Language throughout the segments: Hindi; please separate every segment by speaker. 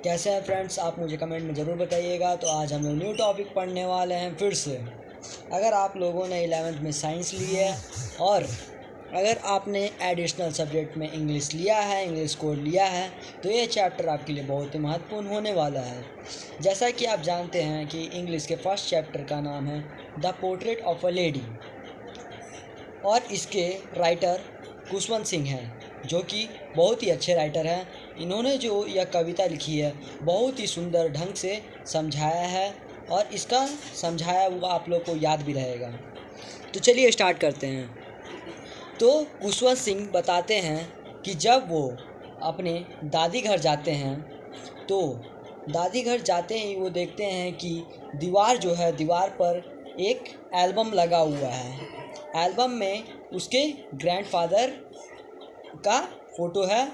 Speaker 1: कैसे हैं फ्रेंड्स, आप मुझे कमेंट में ज़रूर बताइएगा। तो आज हम लोग न्यू टॉपिक पढ़ने वाले हैं फिर से। अगर आप लोगों ने 11th में साइंस ली है और अगर आपने एडिशनल सब्जेक्ट में इंग्लिश लिया है, इंग्लिश कोड लिया है, तो ये चैप्टर आपके लिए बहुत ही महत्वपूर्ण होने वाला है। जैसा कि आप जानते हैं कि इंग्लिश के फर्स्ट चैप्टर का नाम है the portrait of a lady और इसके राइटर खुशवंत सिंह हैं, जो कि बहुत ही अच्छे राइटर हैं। इन्होंने जो यह कविता लिखी है बहुत ही सुंदर ढंग से समझाया है और इसका समझाया हुआ आप लोग को याद भी रहेगा। तो चलिए स्टार्ट करते हैं। तो खुशवंत सिंह बताते हैं कि जब वो अपने दादी घर जाते हैं तो दादी घर जाते ही वो देखते हैं कि दीवार पर एक एल्बम लगा हुआ है। एल्बम में उसके ग्रैंडफादर का फ़ोटो है।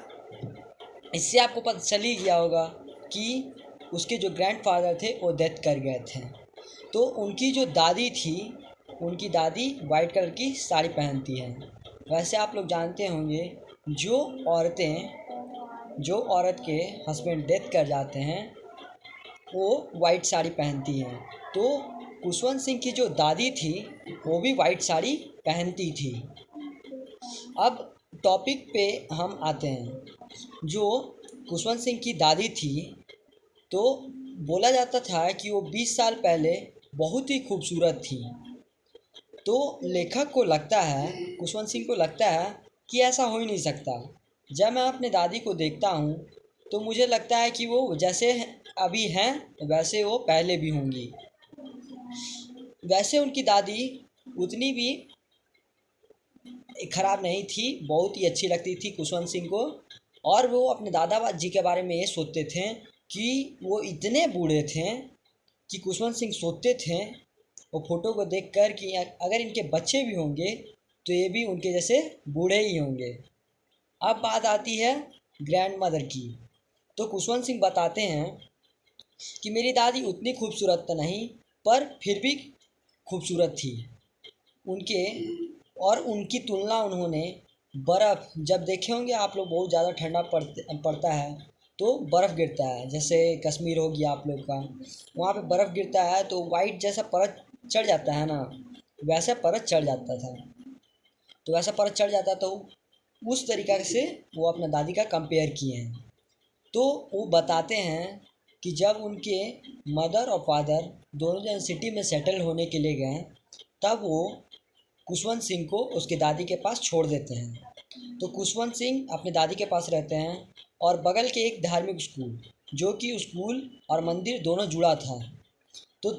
Speaker 1: इससे आपको पता चल ही गया होगा कि उसके जो ग्रैंडफादर थे वो डेथ कर गए थे। तो उनकी जो दादी थी, उनकी दादी वाइट कलर की साड़ी पहनती है। वैसे आप लोग जानते होंगे जो औरत के हस्बैंड डेथ कर जाते हैं वो वाइट साड़ी पहनती हैं। तो खुशवंत सिंह की जो दादी थी वो भी वाइट साड़ी पहनती थी। अब टॉपिक पे हम आते हैं। जो खुशवंत सिंह की दादी थी, तो बोला जाता था कि वो 20 साल पहले बहुत ही खूबसूरत थी। तो लेखक को लगता है, खुशवंत सिंह को लगता है कि ऐसा हो ही नहीं सकता। जब मैं अपने दादी को देखता हूँ तो मुझे लगता है कि वो जैसे अभी हैं वैसे वो पहले भी होंगी। वैसे उनकी दादी उतनी भी ख़राब नहीं थी, बहुत ही अच्छी लगती थी खुशवंत सिंह को। और वो अपने दादा जी के बारे में ये सोचते थे कि वो इतने बूढ़े थे कि खुशवंत सिंह सोचते थे वो फ़ोटो को देखकर कि अगर इनके बच्चे भी होंगे तो ये भी उनके जैसे बूढ़े ही होंगे। अब बात आती है ग्रैंड मदर की। तो खुशवंत सिंह बताते हैं कि मेरी दादी उतनी खूबसूरत तो नहीं पर फिर भी खूबसूरत थी। उनके और उनकी तुलना उन्होंने बर्फ़, जब देखे होंगे आप लोग बहुत ज़्यादा ठंडा पड़ता है तो बर्फ़ गिरता है, जैसे कश्मीर हो गया आप लोग का, वहाँ पे बर्फ़ गिरता है तो वाइट जैसा परत चढ़ जाता है ना, वैसा परत चढ़ जाता था। तो वैसा परत चढ़ जाता तो उस तरीक़ा से वो अपना दादी का कंपेयर किए हैं। तो वो बताते हैं कि जब उनके मदर और फादर दोनों जन सिटी में सेटल होने के लिए गए तब वो खुशवंत सिंह को उसके दादी के पास छोड़ देते हैं। तो खुशवंत सिंह अपने दादी के पास रहते हैं और बगल के एक धार्मिक स्कूल, जो कि स्कूल और मंदिर दोनों जुड़ा था। तो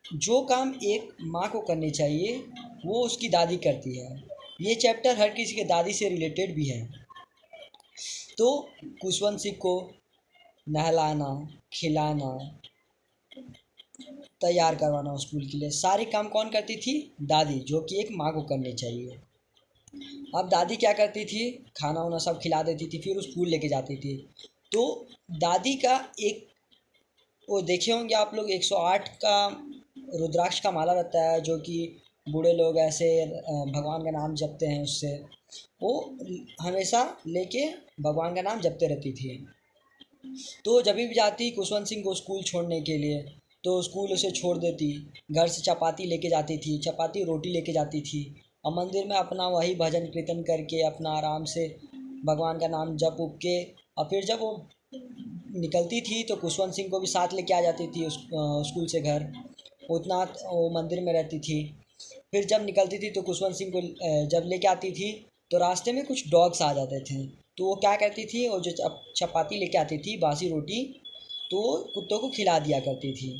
Speaker 1: जो काम एक माँ को करनी चाहिए वो उसकी दादी करती है। ये चैप्टर हर किसी के दादी से रिलेटेड भी है। तो खुशवंत सिंह को नहलाना, खिलाना, तैयार करवाना स्कूल के लिए सारे काम कौन करती थी? दादी, जो कि एक माँ को करनी चाहिए। अब दादी क्या करती थी? खाना वाना सब खिला देती थी, फिर स्कूल लेके जाती थी। तो दादी का एक, वो देखे होंगे आप लोग, 108 का रुद्राक्ष का माला रहता है, जो कि बूढ़े लोग ऐसे भगवान का नाम जपते हैं, उससे वो हमेशा लेके भगवान का नाम जपते रहती थी। तो जब भी जाती खुशवंत सिंह को स्कूल छोड़ने के लिए तो स्कूल उसे छोड़ देती, घर से चपाती लेके जाती थी, चपाती रोटी लेके जाती थी और मंदिर में अपना वही भजन कीर्तन करके अपना आराम से भगवान का नाम जप उप के, और फिर जब वो निकलती थी तो खुशवंत सिंह को भी साथ लेके आ जाती थी स्कूल से घर। उतना वो मंदिर में रहती थी। फिर जब निकलती थी तो खुशवंत सिंह को जब लेके आती थी तो रास्ते में कुछ डॉग्स आ जाते थे। तो वो क्या करती थी, वो जो चपाती लेके आती थी, बासी रोटी, तो वो कुत्तों को खिला दिया करती थी।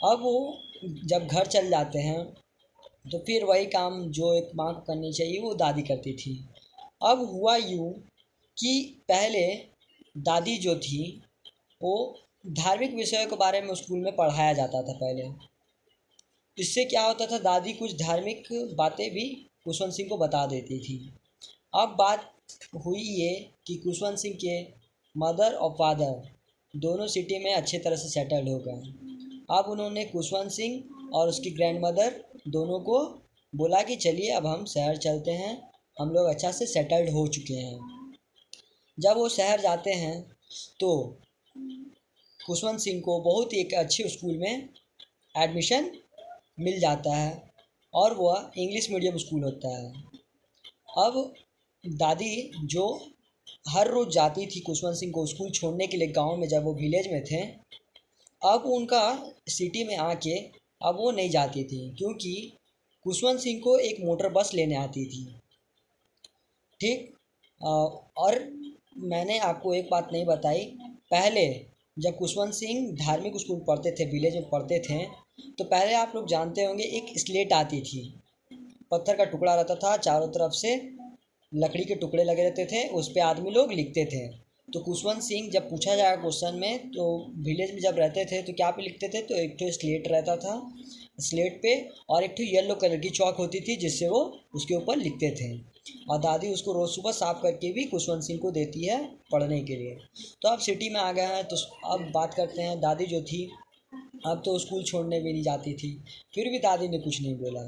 Speaker 1: अब वो जब घर चल जाते हैं तो फिर वही काम जो एक माँ को करनी चाहिए वो दादी करती थी। अब हुआ यूँ कि पहले दादी जो थी वो धार्मिक विषयों के बारे में स्कूल में पढ़ाया जाता था पहले। इससे क्या होता था, दादी कुछ धार्मिक बातें भी खुशवंत सिंह को बता देती थी। अब बात हुई ये कि खुशवंत सिंह के मदर और फादर दोनों सिटी में अच्छे तरह से सेटल्ड हो गए। अब उन्होंने खुशवंत सिंह और उसकी ग्रैंड मदर दोनों को बोला कि चलिए अब हम शहर चलते हैं, हम लोग अच्छा से सेटल्ड हो चुके हैं। जब वो शहर जाते हैं तो खुशवंत सिंह को बहुत ही एक अच्छे स्कूल में एडमिशन मिल जाता है और वह इंग्लिश मीडियम स्कूल होता है। अब दादी जो हर रोज़ जाती थी खुशवंत सिंह को स्कूल छोड़ने के लिए गांव में, जब वो विलेज में थे, अब उनका सिटी में आके अब वो नहीं जाती थी क्योंकि खुशवंत सिंह को एक मोटर बस लेने आती थी। ठीक। और मैंने आपको एक बात नहीं बताई, पहले जब खुशवंत सिंह धार्मिक स्कूल पढ़ते थे, विलेज में पढ़ते थे, तो पहले आप लोग जानते होंगे एक स्लेट आती थी, पत्थर का टुकड़ा रहता था, चारों तरफ से लकड़ी के टुकड़े लगे रहते थे, उस पे आदमी लोग लिखते थे। तो खुशवंत सिंह जब पूछा जाएगा क्वेश्चन में, तो विलेज में जब रहते थे तो क्या पे लिखते थे, तो एक तो स्लेट रहता था, स्लेट पे, और एक तो येलो कलर की चौक होती थी जिससे वो उसके ऊपर लिखते थे। और दादी उसको रोज़ सुबह साफ करके भी खुशवंत सिंह को देती है पढ़ने के लिए। तो अब सिटी में आ गए हैं, तो अब बात करते हैं दादी जो थी, अब तो स्कूल छोड़ने भी नहीं जाती थी, फिर भी दादी ने कुछ नहीं बोला।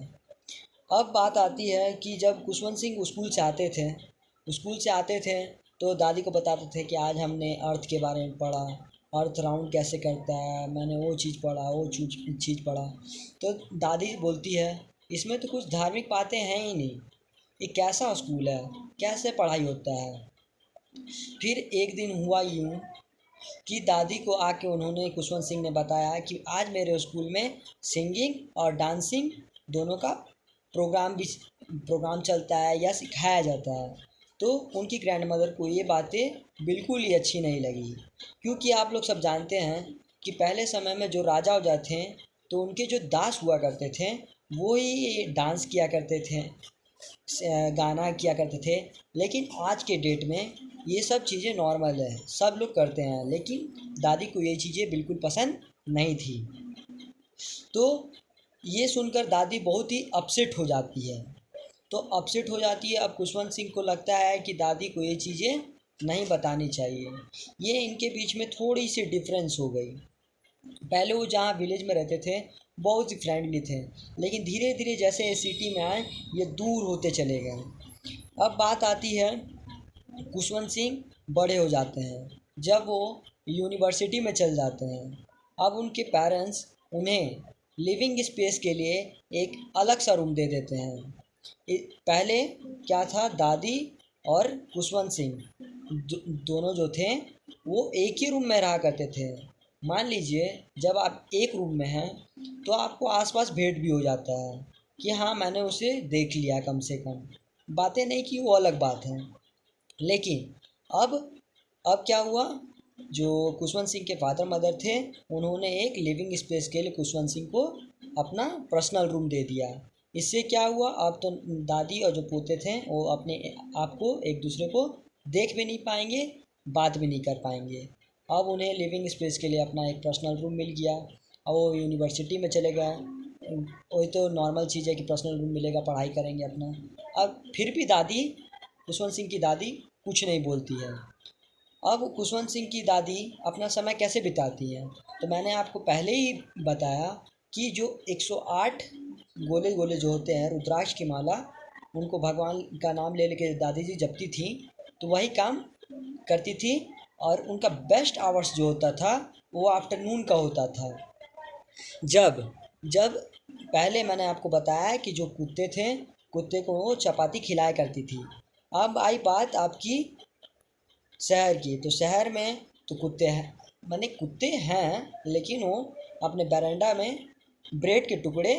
Speaker 1: अब बात आती है कि जब खुशवंत सिंह स्कूल से आते थे तो दादी को बताते थे कि आज हमने अर्थ के बारे में पढ़ा, अर्थ राउंड कैसे करता है, मैंने वो चीज़ पढ़ा, वो चीज़ पढ़ा। तो दादी बोलती है इसमें तो कुछ धार्मिक बातें हैं ही नहीं, ये कैसा स्कूल है, कैसे पढ़ाई होता है। फिर एक दिन हुआ यूँ कि दादी को आके उन्होंने खुशवंत सिंह ने बताया कि आज मेरे स्कूल में सिंगिंग और डांसिंग दोनों का प्रोग्राम चलता है या सिखाया जाता है। तो उनकी ग्रैंड मदर को ये बातें बिल्कुल ही अच्छी नहीं लगी, क्योंकि आप लोग सब जानते हैं कि पहले समय में जो राजा वजा थे तो उनके जो दास हुआ करते थे वो ही डांस किया करते थे, गाना किया करते थे। लेकिन आज के डेट में ये सब चीज़ें नॉर्मल है, सब लोग करते हैं, लेकिन दादी को ये चीज़ें बिल्कुल पसंद नहीं थी। तो ये सुनकर दादी बहुत ही अपसेट हो जाती है। तो अपसेट हो जाती है। अब खुशवंत सिंह को लगता है कि दादी को ये चीज़ें नहीं बतानी चाहिए। ये इनके बीच में थोड़ी सी डिफरेंस हो गई। पहले वो जहाँ विलेज में रहते थे बहुत ही फ्रेंडली थे, लेकिन धीरे धीरे जैसे सिटी में आए ये दूर होते चले गए। अब बात आती है खुशवंत सिंह बड़े हो जाते हैं, जब वो यूनिवर्सिटी में चल जाते हैं। अब उनके पेरेंट्स उन्हें लिविंग स्पेस के लिए एक अलग सा रूम दे देते हैं। पहले क्या था, दादी और खुशवंत सिंह दोनों जो थे वो एक ही रूम में रहा करते थे। मान लीजिए जब आप एक रूम में हैं तो आपको आसपास भेंट भी हो जाता है कि हाँ मैंने उसे देख लिया, कम से कम बातें नहीं की वो अलग बात है। लेकिन अब अब क्या हुआ, जो खुशवंत सिंह के फादर मदर थे उन्होंने एक लिविंग स्पेस के लिए खुशवंत सिंह को अपना पर्सनल रूम दे दिया। इससे क्या हुआ, अब तो दादी और जो पोते थे वो अपने आप को एक दूसरे को देख भी नहीं पाएंगे, बात भी नहीं कर पाएंगे। अब उन्हें लिविंग स्पेस के लिए अपना एक पर्सनल रूम मिल गया और वो यूनिवर्सिटी में चले गए। वही तो नॉर्मल चीज़ है कि पर्सनल रूम मिलेगा, पढ़ाई करेंगे अपना। अब फिर भी दादी, खुशवंत सिंह की दादी कुछ नहीं बोलती है। अब खुशवंत सिंह की दादी अपना समय कैसे बिताती हैं, तो मैंने आपको पहले ही बताया कि जो 108 गोले गोले जो होते हैं रुद्राक्ष की माला, उनको भगवान का नाम ले लेके दादी जी जपती थी, तो वही काम करती थी। और उनका बेस्ट आवर्स जो होता था वो आफ्टरनून का होता था, जब जब पहले मैंने आपको बताया कि जो कुत्ते थे, कुत्ते को वो चपाती खिलाया करती थी। अब आई बात आपकी शहर की, तो शहर में तो कुत्ते हैं, माने कुत्ते हैं, लेकिन वो अपने बरामदा में ब्रेड के टुकड़े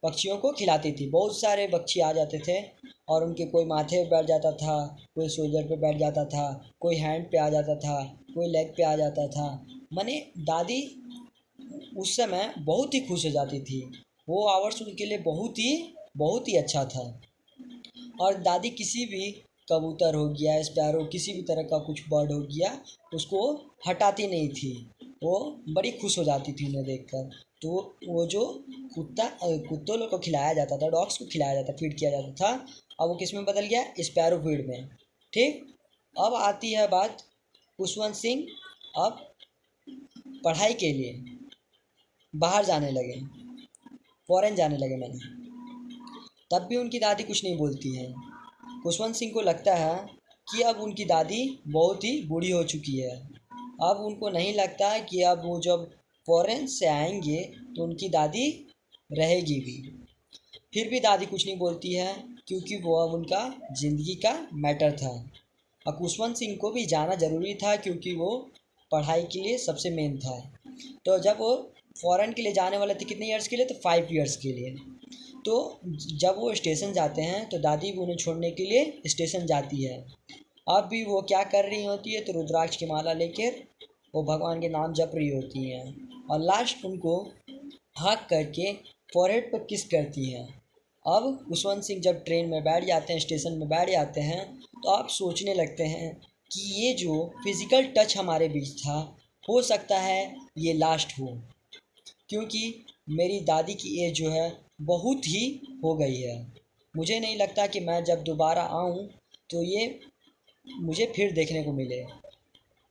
Speaker 1: पक्षियों को खिलाती थी। बहुत सारे पक्षी आ जाते थे और उनके कोई माथे पे बैठ जाता था, कोई शोल्डर पे बैठ जाता था, कोई हैंड पे आ जाता था, कोई लेग पे आ जाता था। माने दादी उस समय बहुत ही खुश हो जाती थी। वो आवर्स उनके लिए बहुत ही अच्छा था। और दादी किसी भी कबूतर हो गया, स्पैरो, किसी भी तरह का कुछ बर्ड हो गया, उसको हटाती नहीं थी, वो बड़ी खुश हो जाती थी उन्हें देखकर। तो वो जो कुत्तों लोग को खिलाया जाता था, डॉग्स को खिलाया जाता, फीड किया जाता था, अब वो किस में बदल गया, स्पैरो फीड में। ठीक। अब आती है बात, खुशवंत सिंह अब पढ़ाई के लिए बाहर जाने लगे, फॉरेन जाने लगे मैंने, तब भी उनकी दादी कुछ नहीं बोलती है। खुशवंत सिंह को लगता है कि अब उनकी दादी बहुत ही बूढ़ी हो चुकी है। अब उनको नहीं लगता कि अब वो जब फॉरेन से आएंगे तो उनकी दादी रहेगी भी। फिर भी दादी कुछ नहीं बोलती है, क्योंकि वो अब उनका ज़िंदगी का मैटर था। और खुशवंत सिंह को भी जाना ज़रूरी था, क्योंकि वो पढ़ाई के लिए सबसे मेन था। तो जब वो फॉरेन के लिए जाने वाले थे, कितने ईयर्स के लिए, तो 5 ईयर्स के लिए। तो जब वो स्टेशन जाते हैं तो दादी भी उन्हें छोड़ने के लिए स्टेशन जाती है। अब भी वो क्या कर रही होती है, तो रुद्राक्ष की माला लेकर वो भगवान के नाम जप रही होती हैं, और लास्ट उनको हक करके फॉरहेड पर किस करती हैं। अब खुशवंत सिंह जब ट्रेन में बैठ जाते हैं, स्टेशन में बैठ जाते हैं, तो आप सोचने लगते हैं कि ये जो फिज़िकल टच हमारे बीच था, हो सकता है ये लास्ट हो, क्योंकि मेरी दादी की एज जो है बहुत ही हो गई है। मुझे नहीं लगता कि मैं जब दोबारा आऊँ तो ये मुझे फिर देखने को मिले।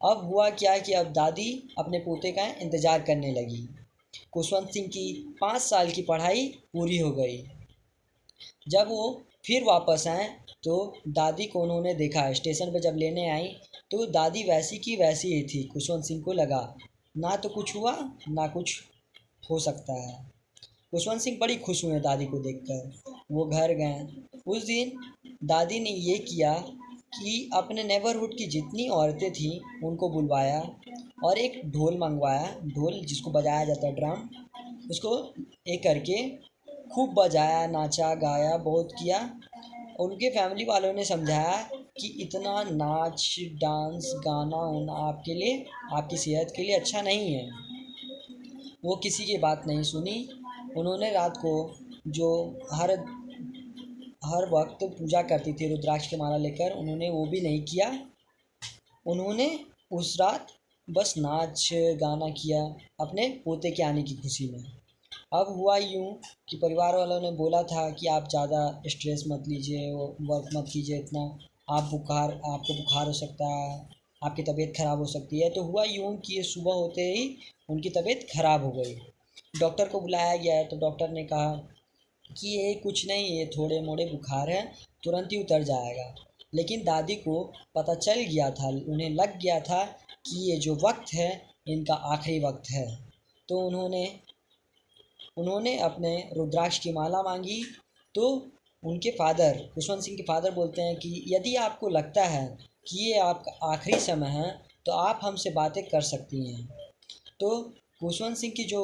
Speaker 1: अब हुआ क्या कि अब दादी अपने पोते का इंतज़ार करने लगी। खुशवंत सिंह की 5 साल की पढ़ाई पूरी हो गई। जब वो फिर वापस आए तो दादी को उन्होंने देखा, स्टेशन पर जब लेने आई तो दादी वैसी की वैसी ही थी। खुशवंत सिंह को लगा ना तो कुछ हुआ ना कुछ हो सकता है। खुशवंत सिंह बड़ी खुश हुए दादी को देखकर। वो घर गए। उस दिन दादी ने ये किया कि अपने नेबरहुड की जितनी औरतें थीं उनको बुलवाया और एक ढोल मंगवाया, ढोल जिसको बजाया जाता है, ड्रम, उसको एक करके खूब बजाया, नाचा गाया, बहुत किया। उनके फैमिली वालों ने समझाया कि इतना नाच डांस गाना होना आपके लिए, आपकी सेहत के लिए अच्छा नहीं है। वो किसी की बात नहीं सुनी। उन्होंने रात को जो हर हर वक्त पूजा करती थी रुद्राक्ष की माला लेकर, उन्होंने वो भी नहीं किया। उन्होंने उस रात बस नाच गाना किया अपने पोते के आने की खुशी में। अब हुआ यूँ कि परिवार वालों ने बोला था कि आप ज़्यादा स्ट्रेस मत लीजिए, वर्क मत कीजिए इतना, आपको बुखार हो सकता है, आपकी तबीयत ख़राब हो सकती है। तो हुआ यूँ कि ये सुबह होते ही उनकी तबीयत ख़राब हो गई। डॉक्टर को बुलाया गया है तो डॉक्टर ने कहा कि ये कुछ नहीं, ये थोड़े मोड़े बुखार है, तुरंत ही उतर जाएगा। लेकिन दादी को पता चल गया था, उन्हें लग गया था कि ये जो वक्त है इनका आखिरी वक्त है। तो उन्होंने उन्होंने अपने रुद्राक्ष की माला मांगी। तो उनके फादर, खुशवंत सिंह के फादर बोलते हैं कि यदि आपको लगता है कि ये आपका आखिरी समय है तो आप हमसे बातें कर सकती हैं। तो खुशवंत सिंह की जो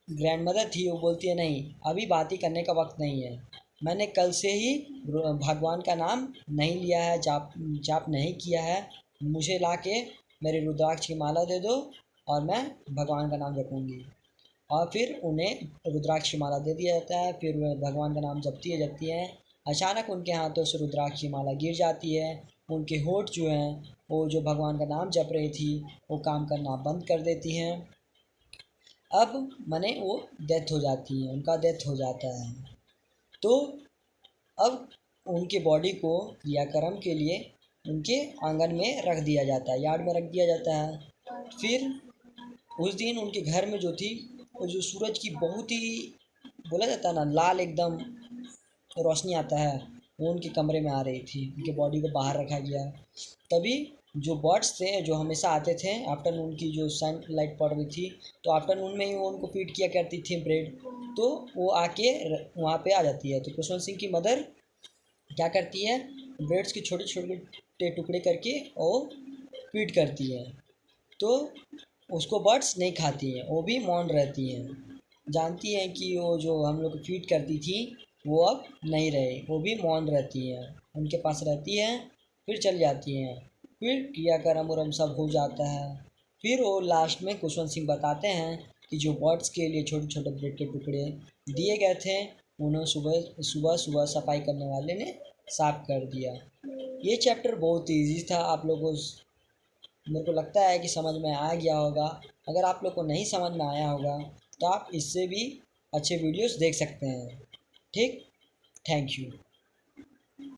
Speaker 1: ग्रैंड मदर थी वो बोलती है, नहीं अभी बात ही करने का वक्त नहीं है, मैंने कल से ही भगवान का नाम नहीं लिया है, जाप जाप नहीं किया है, मुझे ला के मेरे रुद्राक्ष की माला दे दो और मैं भगवान का नाम जपूँगी। और फिर उन्हें रुद्राक्ष की माला दे दिया जाता है। फिर वह भगवान का नाम जपती हैं। अचानक उनके हाथों से रुद्राक्ष की माला गिर जाती है। उनके होंठ जो हैं वो जो भगवान का नाम जप रही थी वो काम करना बंद कर देती हैं। अब माने वो डेथ हो जाती है, उनका डेथ हो जाता है। तो अब उनके बॉडी को क्रियाक्रम के लिए उनके आंगन में रख दिया जाता है, यार्ड में रख दिया जाता है। फिर उस दिन उनके घर में जो थी वो जो सूरज की बहुत ही, बोला जाता है ना, लाल एकदम रोशनी आता है, वो उनके कमरे में आ रही थी। उनके बॉडी को बाहर रखा गया। तभी जो बर्ड्स थे जो हमेशा आते थे आफ्टरनून की, जो सन लाइट पड़ रही थी तो आफ्टरनून में ही वो उनको फीड किया करती थी ब्रेड, तो वो आके वहाँ पे आ जाती है। तो खुशवंत सिंह की मदर क्या करती है, ब्रेड्स के छोटे छोटे टुकड़े करके और फीड करती है। तो उसको बर्ड्स नहीं खाती हैं, वो भी मौन रहती हैं, जानती हैं कि वो जो हम लोग फीड करती थी वो अब नहीं रहे, वो भी मौन रहती हैं, उनके पास रहती हैं, फिर चल जाती हैं। फिर क्रियाक्रम उरम सब हो जाता है। फिर वो लास्ट में खुशवंत सिंह बताते हैं कि जो बर्ड्स के लिए छोटे छोटे ब्रेड के टुकड़े दिए गए थे उन्हें सुबह सुबह सुबह सफाई करने वाले ने साफ कर दिया। ये चैप्टर बहुत ईजी था, आप लोगों, मेरे को लगता है कि समझ में आ गया होगा। अगर आप लोग को नहीं समझ में आया होगा तो आप इससे भी अच्छे वीडियोस देख सकते हैं। ठीक, थैंक यू।